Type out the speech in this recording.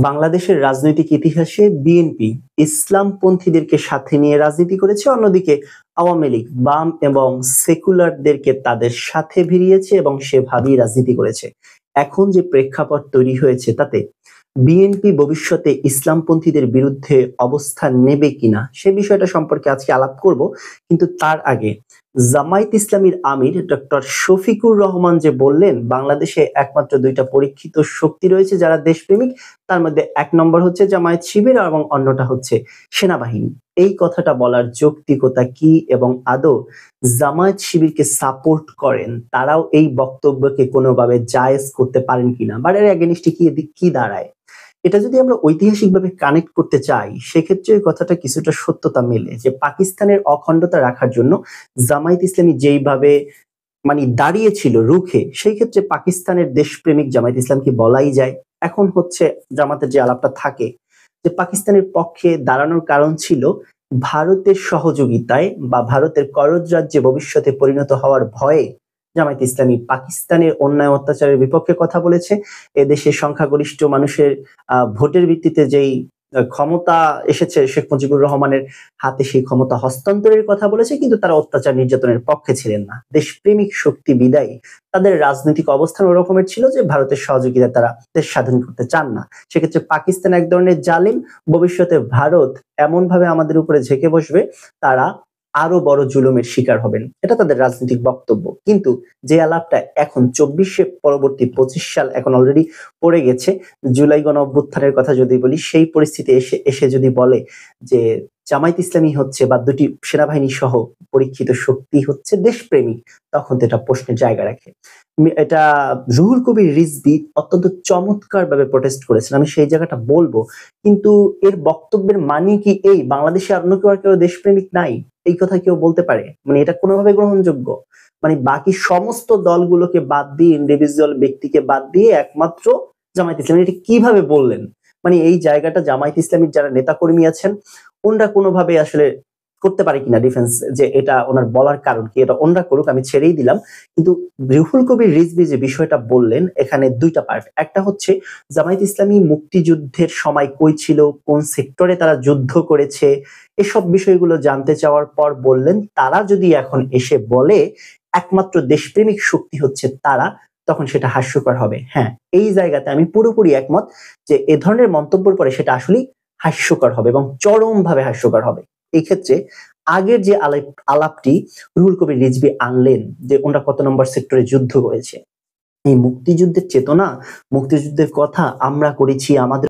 বাংলাদেশের রাজনৈতিক ইতিহাসে বিএনপি ইসলামপন্থীদেরকে সাথে নিয়ে রাজনীতি করেছে, অন্যদিকে আওয়ামী লীগ বাম এবং সেকুলারদেরকে তাদের সাথে ভিড়িয়েছে এবং সেভাবেই রাজনীতি করেছে। এখন যে প্রেক্ষাপট তৈরি হয়েছে তাতে বিএনপি ভবিষ্যতে ইসলামপন্থীদের বিরুদ্ধে অবস্থান নেবে কিনা সে বিষয়টা সম্পর্কে আজকে আলাপ করব। কিন্তু তার আগে জামায়াত ইসলামীর আমির ডক্টর শফিকুর রহমান যে বললেন বাংলাদেশে একমাত্র দুইটা পরীক্ষিত শক্তি রয়েছে যারা দেশপ্রেমিক, তার মধ্যে এক নম্বর হচ্ছে জামায়াত শিবির এবং অন্যটা হচ্ছে সেনাবাহিনী। এই কথাটা বলার যৌক্তিকতা কি এবং আদৌ জামায়াত শিবিরকে সাপোর্ট করেন তারাও এই বক্তব্যকে কোনোভাবে জায়েজ করতে পারেন কিনা বা এর এগেইনস্টে কি দাঁড়ায়? এটা যদি আমরা ঐতিহাসিকভাবে কানেক্ট করতে চাই সেক্ষেত্রে এই কথাটা কিছুটা সত্যতা মেলে যে পাকিস্তানের অখণ্ডতা রাখার জন্য জামায়াত ইসলামী যেইভাবে দাঁড়িয়েছিল রুখে, সেই ক্ষেত্রে পাকিস্তানের দেশপ্রেমিক জামায়াত ইসলামকে বলাই যায়। এখন হচ্ছে জামাতের যে আলাপটা থাকে যে পাকিস্তানের পক্ষে দাঁড়ানোর কারণ ছিল ভারতের সহযোগিতায় বা ভারতের করজ রাজ্যে ভবিষ্যতে পরিণত হওয়ার ভয়ে জামায়াত ইসলামী পাকিস্তানের অন্যায় অত্যাচারের বিপক্ষে কথা বলেছে। এদেশের সংখ্যাগরিষ্ঠ মানুষের ভোটের ভিত্তিতে যেই ক্ষমতা এসেছে শেখ মুজিবুর রহমানের হাতে, সেই ক্ষমতা হস্তান্তরের কথা বলেছে, কিন্তু তারা অত্যাচার নির্যাতনের পক্ষে ছিলেন না। দেশপ্রেমিক শক্তি বিদায়ী তাদের রাজনৈতিক অবস্থান ওরকমের ছিল যে ভারতের সহযোগিতা তারা দেশ স্বাধীন করতে চান না। সেক্ষেত্রে পাকিস্তান এক ধরনের জালিম, ভবিষ্যতে ভারত এমন ভাবে আমাদের উপরে ঝেঁকে বসবে তারা আরো বড় জুলুমের শিকার হবেন, এটা তাদের রাজনৈতিক বক্তব্য। কিন্তু যে আলাপটা এখন 24 পরবর্তী 25 সাল এখন অলরেডি পড়ে গেছে, জুলাই গণ অভ্যুত্থানের কথা যদি বলি, সেই পরিস্থিতি এসে যদি বলে যে জামায়াত ইসলামী হচ্ছে বা দুটি সেনাবাহিনী সহ পরীক্ষিত শক্তি হচ্ছে দেশপ্রেমিক, তখন তো এটা প্রশ্নের জায়গা রাখে। এটা রুহুল কবির রিজভী অত্যন্ত চমৎকার ভাবে প্রোটেস্ট করেছেন, আমি সেই জায়গাটা বলবো। কিন্তু এর বক্তব্যের মানে কি এই বাংলাদেশে অন্য কেউ দেশপ্রেমিক নাই? এই কথা কেউ বলতে পারে? এটা কোনোভাবে গ্রহণযোগ্য? বাকি সমস্ত দলগুলোকে বাদ দিয়ে, ইন্ডিভিজুয়াল ব্যক্তিকে বাদ দিয়ে একমাত্র জামায়াত ইসলামী, এটা কিভাবে বললেন? এই জায়গাটা জামায়াত ইসলামীর যারা নেতাকর্মী আছেন ওনারা কোনোভাবে আসলে করতে পারে কিনা ডিফেন্স, যে এটা ওনার বলার কারণ কি, এটা ওনারা করুক, আমি ছেড়েই দিলাম। কিন্তু রুহুল কবির রিজভী যে বিষয়টা বললেন, এখানে দুইটা পার্ট। একটা হচ্ছে জামায়াত ইসলামী মুক্তিযুদ্ধের সময় কই ছিল, কোন সেক্টরে তারা যুদ্ধ করেছে, এসব বিষয়গুলো জানতে চাওয়ার পর বললেন তারা যদি এখন এসে বলে একমাত্র দেশপ্রেমিক শক্তি হচ্ছে তারা, তখন সেটা হাস্যকর হবে। হ্যাঁ, এই জায়গাতে আমি পুরোপুরি একমত যে এ ধরনের মন্তব্যের পরে সেটা আসলেই হাস্যকর হবে এবং চরমভাবে হাস্যকর হবে। এই ক্ষেত্রে আগের যে আলাপটি রুহুল কবির রিজভী আনলেন যে ওনারা কত নম্বর সেক্টরে যুদ্ধ করেছে, এই মুক্তিযুদ্ধের চেতনা, মুক্তিযুদ্ধের কথা আমরা করেছি, আমাদের